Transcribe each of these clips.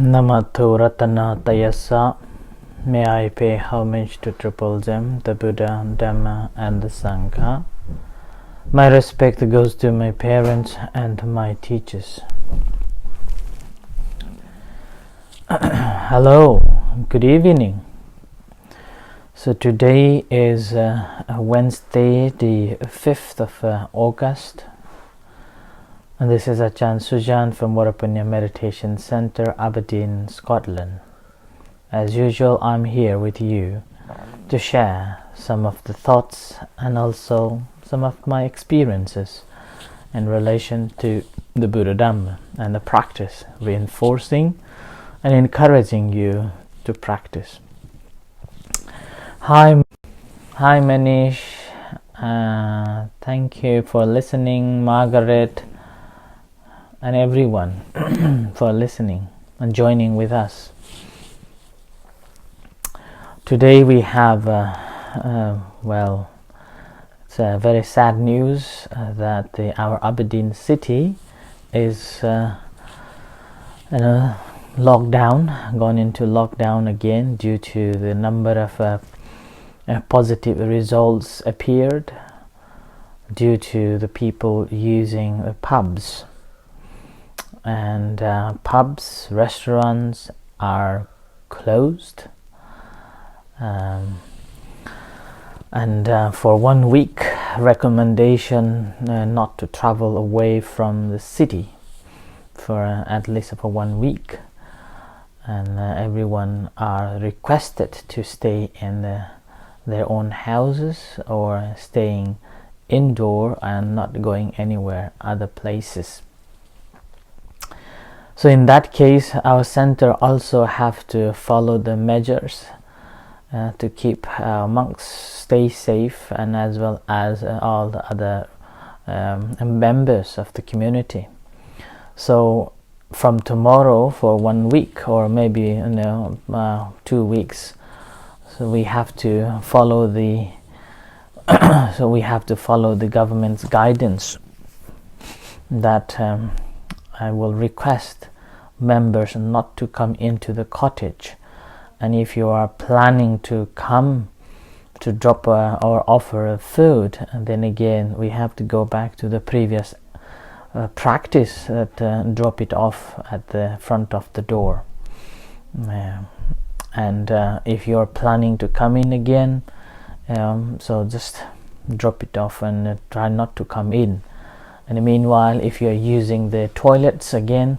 Namato Ratana Tayasa. May I pay homage to Triple Gem, the Buddha, Dhamma, and the Sangha. My respect goes to my parents and my teachers. Hello, good evening. So today is Wednesday, the 5th of August. And this is Ajahn Sujan from Warapanya Meditation Center, Aberdeen, Scotland. As usual, I'm here with you to share some of the thoughts and also some of my experiences in relation to the Buddha Dhamma and the practice, reinforcing and encouraging you to practice. Hi Manish. Thank you for listening, Margaret, and everyone for listening and joining with us. Today we have, it's a very sad news that our Aberdeen city is locked down, gone into lockdown again due to the number of positive results appeared due to the people using pubs. And pubs, restaurants are closed, and for 1 week recommendation not to travel away from the city for at least for 1 week, and everyone are requested to stay in their own houses or staying indoor and not going anywhere other places. So in that case, our center also have to follow the measures to keep monks stay safe, and as well as all the other members of the community. So from tomorrow for 1 week, or maybe 2 weeks, so we have to follow the government's guidance that I will request members not to come into the cottage, and if you are planning to come to drop or offer food, then again we have to go back to the previous practice that drop it off at the front of the door. And if you're planning to come in again, so just drop it off and try not to come in. And meanwhile, if you're using the toilets again,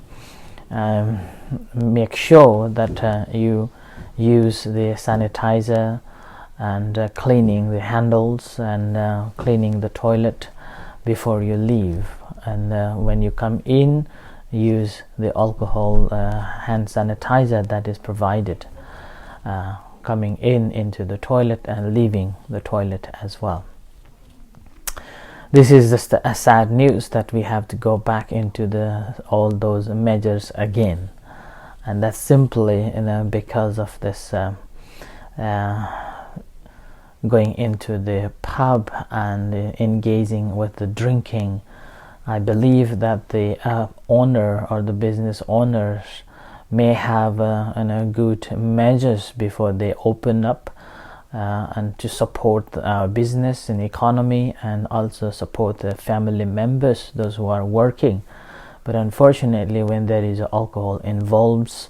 make sure that you use the sanitizer and cleaning the handles and cleaning the toilet before you leave. And when you come in, use the alcohol hand sanitizer that is provided coming into the toilet and leaving the toilet as well. This is just a sad news that we have to go back into all those measures again, and that's simply because of this going into the pub and engaging with the drinking. I believe that the owner or the business owners may have good measures before they open up. And to support our business and economy, and also support the family members, those who are working. But unfortunately, when there is alcohol involved,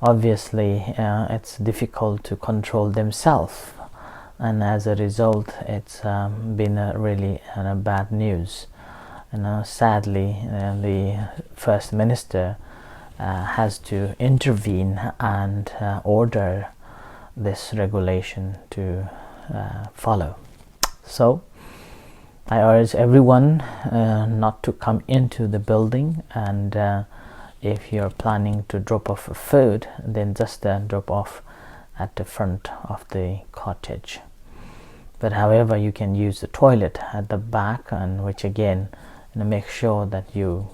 obviously it's difficult to control themselves, and as a result it's been really bad news. Sadly, the First Minister has to intervene and order this regulation to follow. So I urge everyone not to come into the building, and if you're planning to drop off food, then just drop off at the front of the cottage. But however, you can use the toilet at the back, and which again make sure that you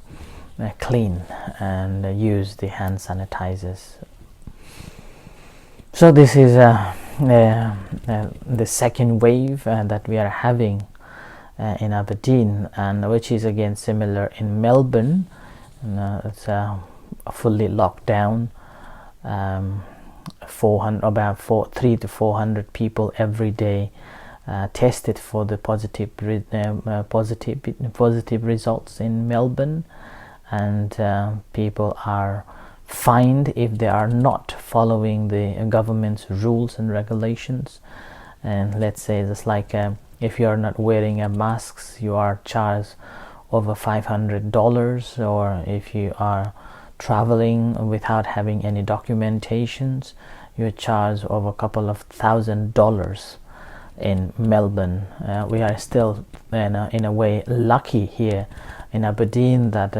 clean and use the hand sanitizers. So this is the second wave that we are having in Aberdeen, and which is again similar in Melbourne. It's fully locked down, 300 to 400 people every day tested for the positive results in Melbourne, and people are fined if they are not following the government's rules and regulations. And let's say just like if you are not wearing a mask, you are charged over $500, or if you are traveling without having any documentations, you're charged over a couple of $1,000 in Melbourne. We are still in a way lucky here in Aberdeen that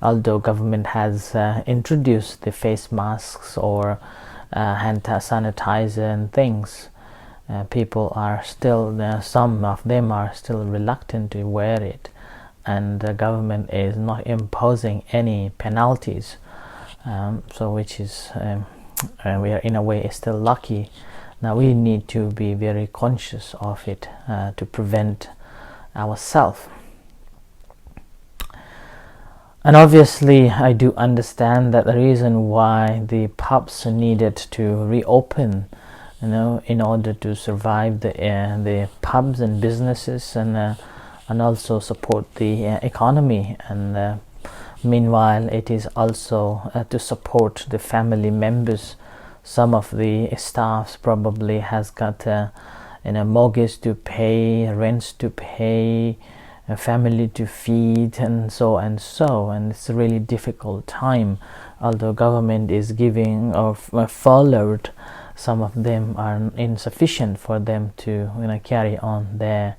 although government has introduced the face masks or hand sanitizer and things, people are still, some of them are still reluctant to wear it, and the government is not imposing any penalties, so which is we are in a way still lucky. Now we need to be very conscious of it to prevent ourselves. And obviously I do understand that the reason why the pubs needed to reopen, in order to survive the pubs and businesses, and also support the economy, and meanwhile it is also to support the family members. Some of the staffs probably has got a mortgage to pay, rents to pay, a family to feed, and it's a really difficult time. Although government is giving or furloughed, some of them are insufficient for them to carry on their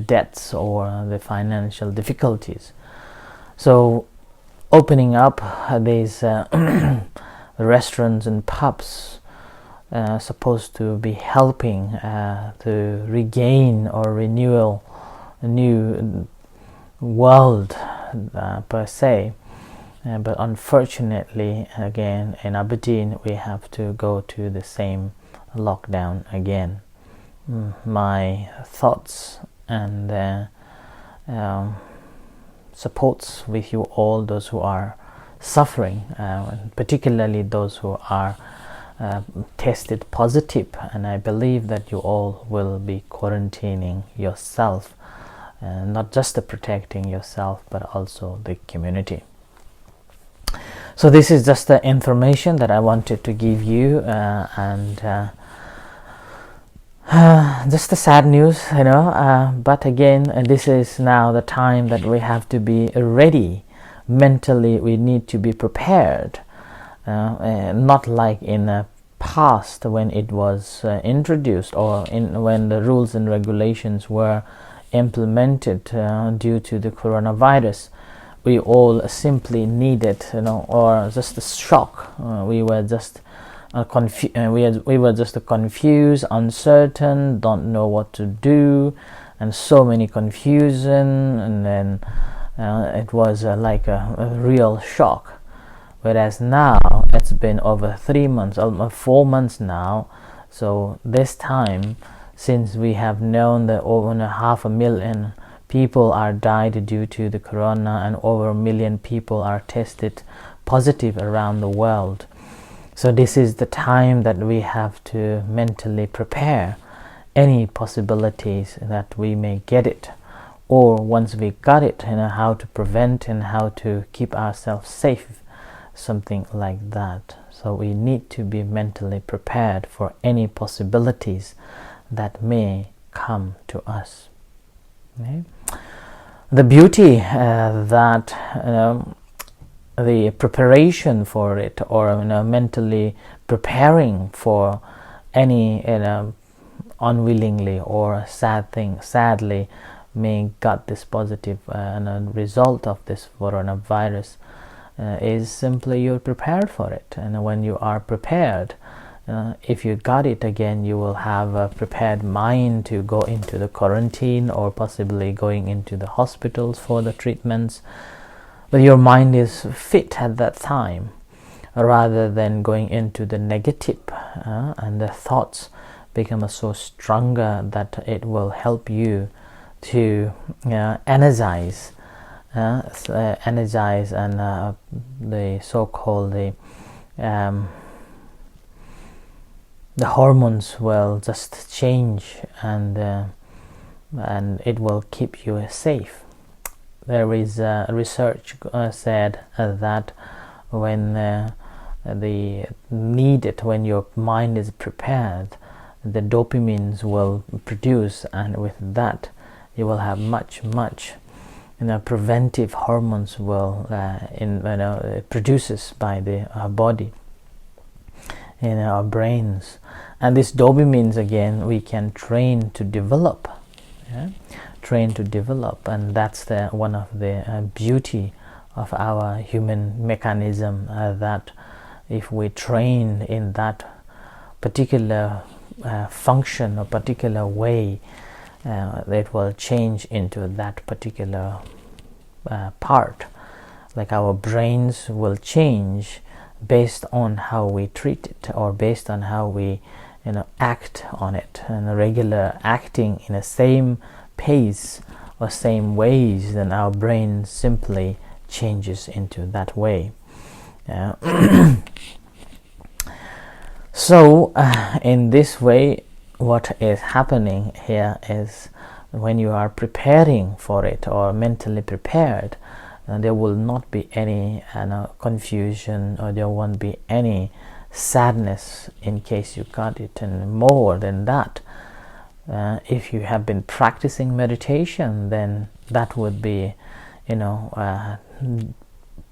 debts or the financial difficulties. So opening up these restaurants and pubs supposed to be helping to regain or renewal a new world per se, but unfortunately again in Aberdeen we have to go to the same lockdown again. My thoughts and supports with you all, those who are suffering, particularly those who are tested positive, and I believe that you all will be quarantining yourself, not just protecting yourself but also the community. So this is just the information that I wanted to give you, and just the sad news, but again, this is now the time that we have to be ready. Mentally we need to be prepared, not like in the past when it was introduced, or when the rules and regulations were implemented due to the coronavirus. We all simply needed, or just a shock. We were just we were just confused, uncertain, don't know what to do, and so many confusion, and then it was like a real shock. Whereas now it's been over 3 months, almost 4 months now. So this time, since we have known that over 500,000 people are died due to the corona, and over 1 million people are tested positive around the world. So this is the time that we have to mentally prepare any possibilities that we may get it, or once we got it, how to prevent and how to keep ourselves safe, something like that. So we need to be mentally prepared for any possibilities that may come to us. Okay? The beauty that the preparation for it, or mentally preparing for any unwillingly or sadly may got this positive result of this coronavirus, is simply you're prepared for it. And when you are prepared, if you got it again, you will have a prepared mind to go into the quarantine, or possibly going into the hospitals for the treatments. But your mind is fit at that time, rather than going into the negative, and the thoughts become so stronger that it will help you to energize energize, and the so-called the hormones will just change, and it will keep you safe. There is research said that when when your mind is prepared, the dopamines will produce, and with that you will have much preventive hormones will produces by the body in our brains. And these dopamines, again, we can train to develop, and that's one of the beauty of our human mechanism, that if we train in that particular function or particular way, it will change into that particular part. Like our brains will change based on how we treat it, or based on how we act on it. And regular acting in the same pace or same ways, then our brain simply changes into that way. So in this way, what is happening here is, when you are preparing for it, or mentally prepared, there will not be any confusion, or there won't be any sadness in case you got it. And more than that, if you have been practicing meditation, then that would be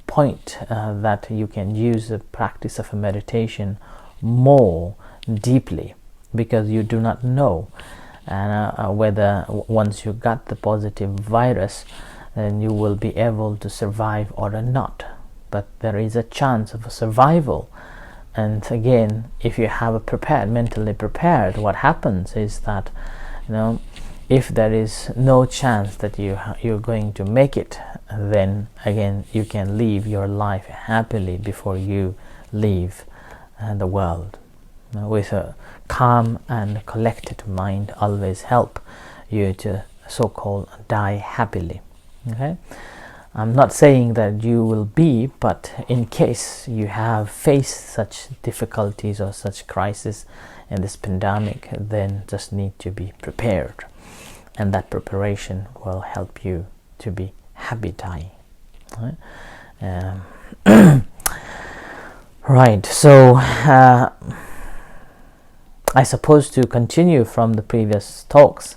point that you can use the practice of a meditation more deeply, because you do not know whether once you got the positive virus, then you will be able to survive or not. But there is a chance of a survival. And again, if you have a mentally prepared, what happens is that if there is no chance that you're going to make it, then again you can live your life happily before you leave the world. With a calm and collected mind always help you to so-called die happily. Okay, I'm not saying that you will be, but in case you have faced such difficulties or such crisis in this pandemic, then just need to be prepared, and that preparation will help you to be happy dying. Right, so I suppose to continue from the previous talks,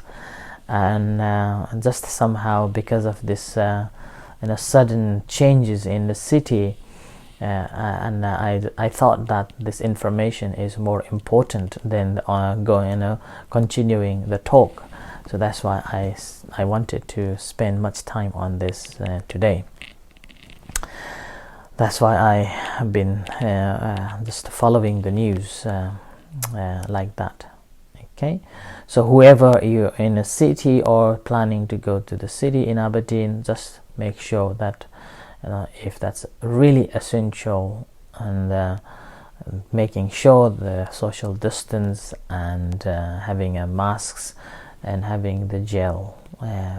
and just somehow because of this sudden changes in the city, and I thought that this information is more important than continuing the talk. So that's why I wanted to spend much time on this today. That's why I have been just following the news like that. Okay, so whoever you're in a city or planning to go to the city in Aberdeen, just make sure that if that's really essential, and making sure the social distance, and having a masks, and having the gel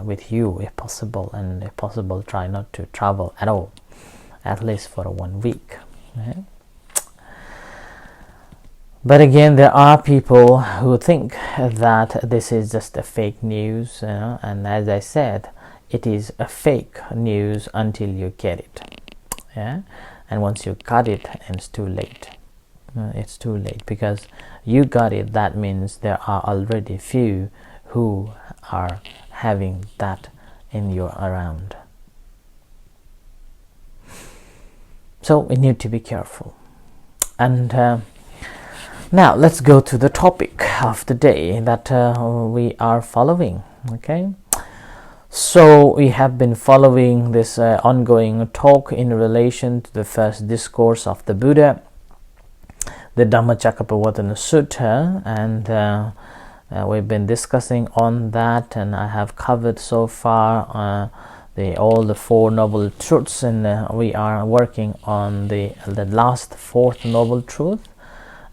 with you if possible, and if possible try not to travel at all, at least for 1 week. Okay? But again, there are people who think that this is just a fake news, and as I said, it is a fake news until you get it. And once you got it, it's too late. It's too late, because you got it. That means there are already few who are having that in your around. So we need to be careful. And now let's go to the topic of the day that we are following. Okay, so we have been following this ongoing talk in relation to the first discourse of the Buddha, the Dhammacakkappavattana Sutta, and we've been discussing on that, and I have covered so far all the Four Noble Truths, and we are working on the last fourth Noble Truth,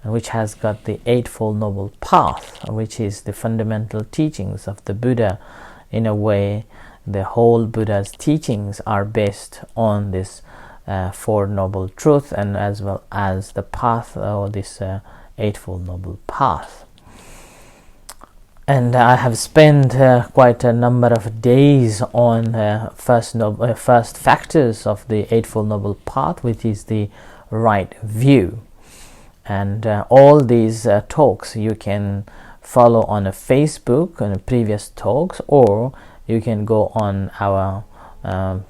which has got the Eightfold Noble Path, which is the fundamental teachings of the Buddha in a way the whole Buddha's teachings are based on this Four Noble Truths, and as well as the path, or this Eightfold Noble Path. And I have spent quite a number of days on first factors of the Eightfold Noble Path, which is the right view. And all these talks you can follow on a Facebook on previous talks, or you can go on our the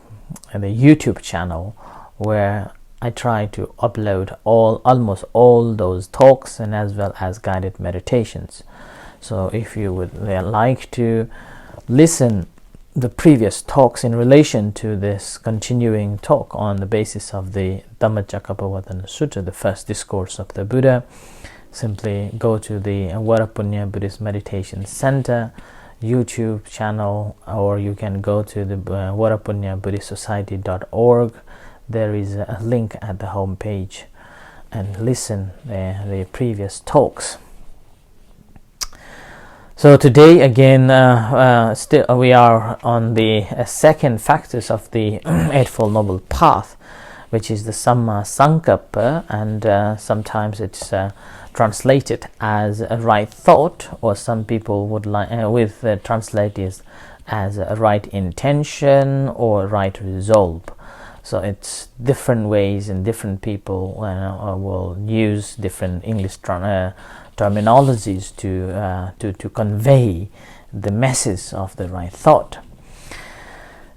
YouTube channel, where I try to upload almost all those talks, and as well as guided meditations. So if you would like to listen the previous talks in relation to this continuing talk on the basis of the Dhammacakkappavattana Sutta, the first discourse of the Buddha, simply go to the Varapunya Buddhist Meditation Center YouTube channel, or you can go to the varapunyabuddhistsociety.org. There is a link at the home page, and listen the previous talks. So today again, still we are on the second factors of the Eightfold Noble Path, which is the Samma Sankappa, and sometimes it's translated as a right thought, or some people would translate it as a right intention or right resolve. So it's different ways, and different people will use different English terminologies to convey the message of the right thought.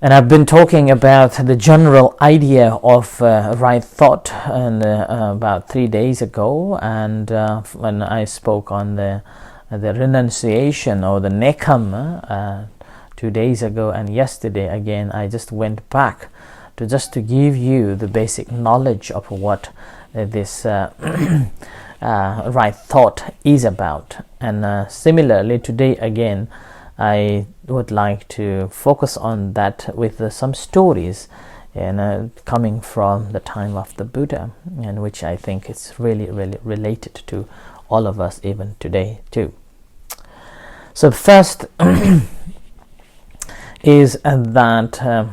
And I've been talking about the general idea of right thought and about 3 days ago, and when I spoke on the renunciation or the nekam 2 days ago, and yesterday again I just went back to give you the basic knowledge of what this right thought is about. And similarly today again I would like to focus on that with some stories coming from the time of the Buddha, and which I think is really related to all of us even today too. So first is that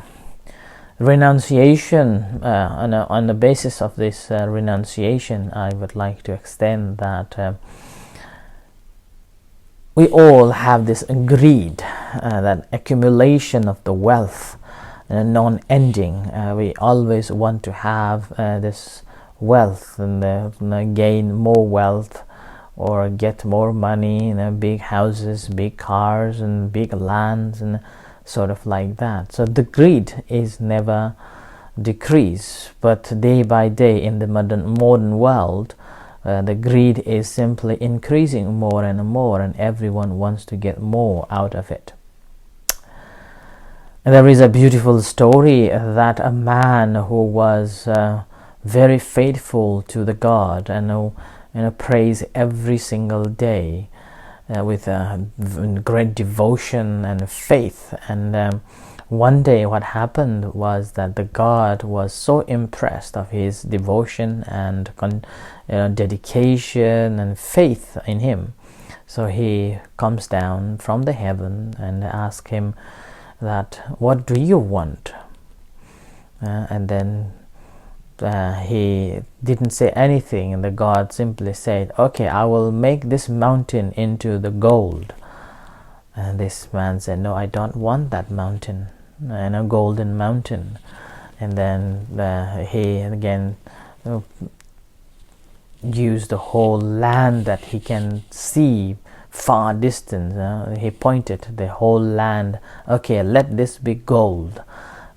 renunciation. On the basis of this renunciation, I would like to extend that we all have this greed, that accumulation of the wealth, non-ending. We always want to have this wealth, and gain more wealth, or get more money, big houses, big cars, and big lands, and sort of like that. So the greed is never decrease, but day by day in the modern world, the greed is simply increasing more and more, and everyone wants to get more out of it. And there is a beautiful story that a man who was very faithful to the God, and who prays every single day with great devotion and faith, and one day what happened was that the God was so impressed of his devotion and dedication and faith in him. So he comes down from the heaven and asks him that, what do you want? And then he didn't say anything, and the God simply said, okay, I will make this mountain into the gold. And this man said, no, I don't want that mountain, a golden mountain. And then he again used the whole land that he can see far distance. He pointed the whole land, okay, let this be gold,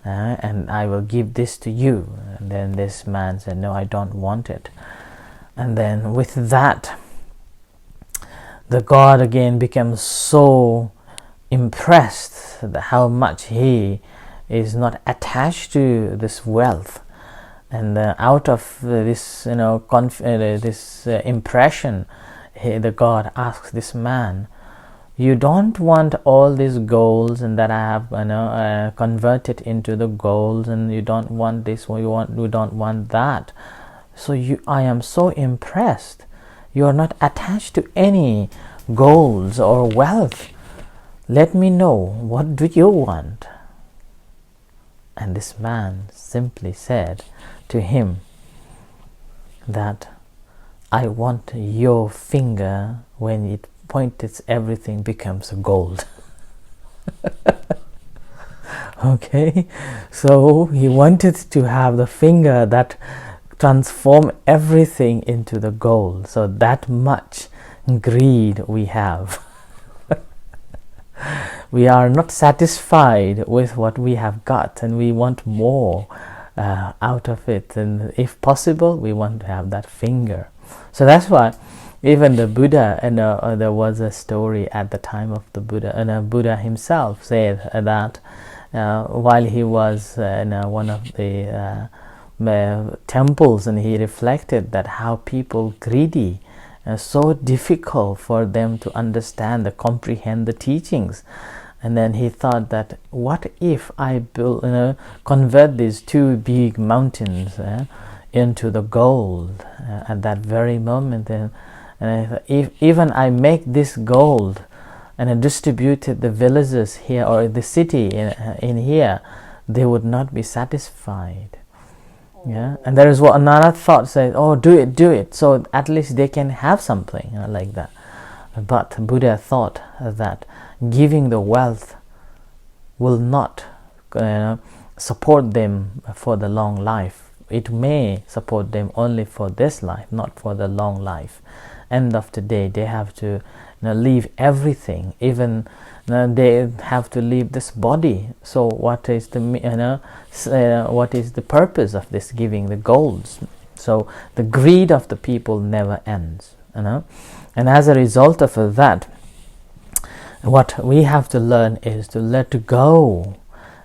and I will give this to you. And then this man said, no, I don't want it. And then with that, the God again becomes so impressed that how much he is not attached to this wealth, and out of this impression, the God asks this man, you don't want all these golds, and that I have converted into the gold, and you don't want this, or you don't want that. So I am so impressed. You are not attached to any golds or wealth. Let me know, what do you want? And this man simply said to him that, I want your finger, when it points, everything becomes gold. Okay, so he wanted to have the finger that transform everything into the gold. So that much greed we have. We are not satisfied with what we have got, and we want more out of it, and if possible we want to have that finger. So that's why even the Buddha, and there was a story at the time of the Buddha, and Buddha himself said that while he was in one of the temples, and he reflected that how people greedy, so difficult for them to understand, to comprehend the teachings. And then he thought that, what if I build, convert these two big mountains into the gold at that very moment, and if even I make this gold and I distributed the villages here or the city in here, they would not be satisfied. Yeah, and there is another thought says, oh, do it, so at least they can have something like that. But Buddha thought that giving the wealth will not support them for the long life. It may support them only for this life, not for the long life. End of the day, they have to leave everything, even they have to leave this body. So what is the what is the purpose of this giving the golds? So the greed of the people never ends, and as a result of that, what we have to learn is to let go,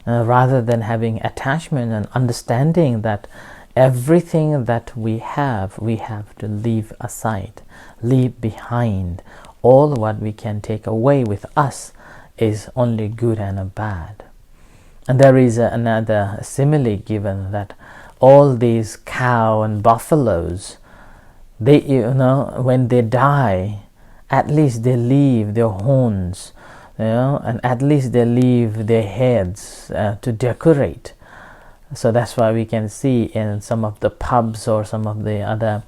rather than having attachment, and understanding that everything that we have to leave aside, leave behind. All what we can take away with us is only good and bad. And there is another simile given, that all these cow and buffaloes, they when they die, at least they leave their horns, and at least they leave their heads to decorate. So that's why we can see in some of the pubs or some of the other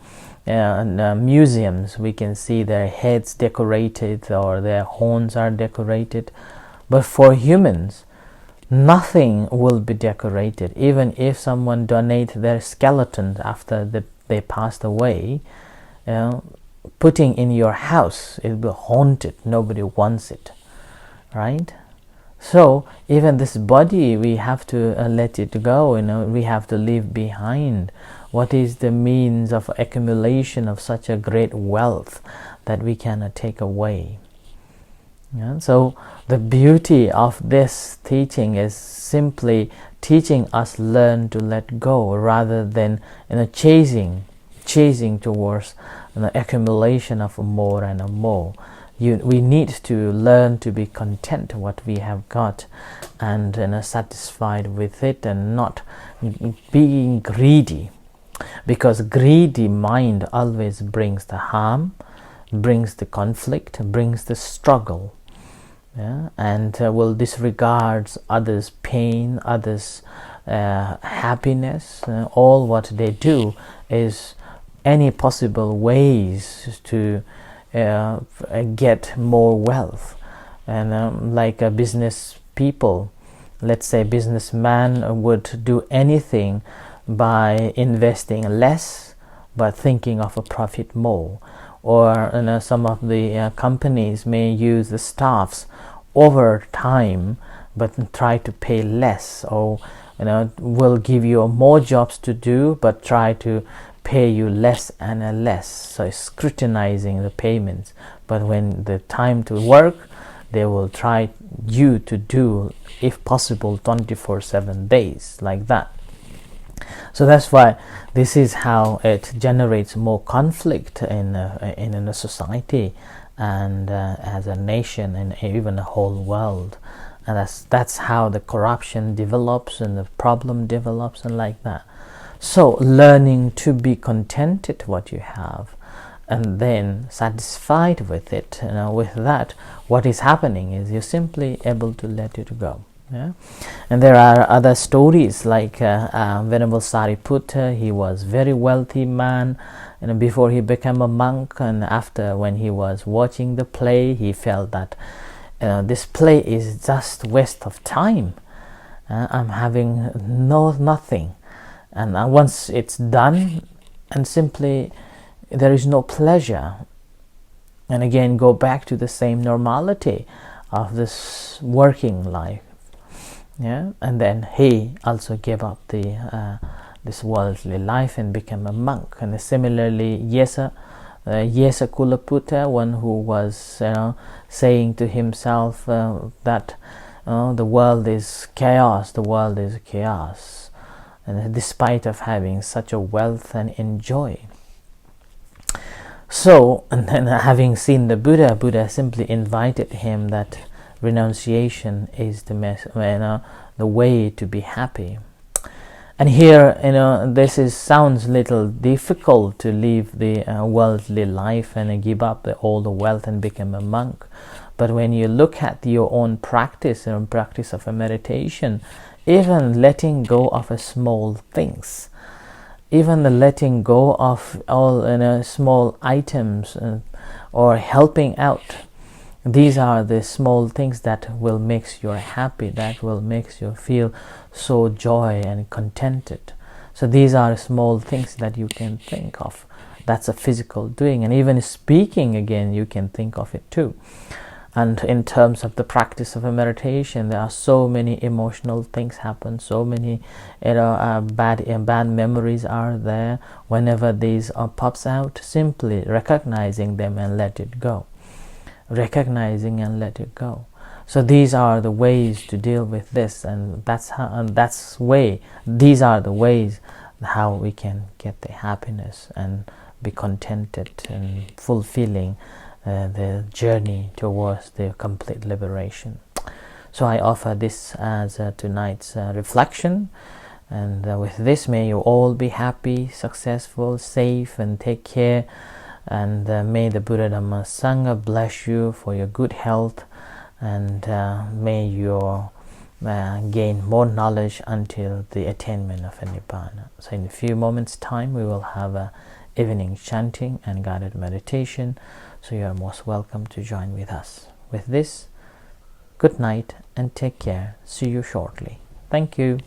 museums, we can see their heads decorated or their horns are decorated. But for humans, nothing will be decorated. Even if someone donates their skeleton after they passed away, putting in your house, it will be haunted. Nobody wants it, right? So even this body, we have to let it go. We have to leave behind. What is the means of accumulation of such a great wealth that we cannot take away? So the beauty of this teaching is simply teaching us learn to let go, rather than chasing towards the accumulation of more and more. We need to learn to be content what we have got, and satisfied with it, and not being greedy. Because greedy mind always brings the harm, brings the conflict, brings the struggle, and will disregard others' pain, others' happiness. All what they do is any possible ways to get more wealth. And like a business people, let's say businessman would do anything by investing less but thinking of a profit more. Or some of the companies may use the staffs over time but try to pay less, or will give you more jobs to do but try to pay you less and less. So scrutinizing the payments, but when the time to work, they will try you to do, if possible, 24/7 days, like that. So that's why this is how it generates more conflict in a society, and as a nation, and even a whole world. And that's how the corruption develops and the problem develops, and like that. So learning to be contented what you have, and then satisfied with it, with that, what is happening is you're simply able to let it go. Yeah? And there are other stories like Venerable Sariputta. He was very wealthy man, before he became a monk, and after, when he was watching the play, he felt that this play is just waste of time. I'm having nothing, and once it's done, and simply there is no pleasure, and again go back to the same normality of this working life. Yeah, and then he also gave up the this worldly life and became a monk. And similarly, Yesa Kulaputta, one who was saying to himself that the world is chaos, and despite of having such a wealth and enjoy. So, and then having seen the Buddha simply invited him that renunciation is the way to be happy. And here, this sounds little difficult to leave the worldly life and give up all the wealth and become a monk. But when you look at your own practice and practice of a meditation, even letting go of small things, even the letting go of all small items or helping out, these are the small things that will make you happy, that will make you feel so joy and contented. So these are small things that you can think of. That's a physical doing, and even speaking, again, you can think of it too. And in terms of the practice of a meditation, there are so many emotional things happen, so many bad memories are there. Whenever these pops out, simply recognizing them and let it go. Recognizing and let it go. So these are the ways to deal with this, and these are the ways how we can get the happiness and be contented and fulfilling the journey towards the complete liberation. So I offer this as tonight's reflection, and with this, may you all be happy, successful, safe, and take care. And may the Buddha Dhamma Sangha bless you for your good health, and may you gain more knowledge until the attainment of a Nibbana. So in a few moments' time, we will have a evening chanting and guided meditation. So you are most welcome to join with us. With this, good night and take care. See you shortly. Thank you.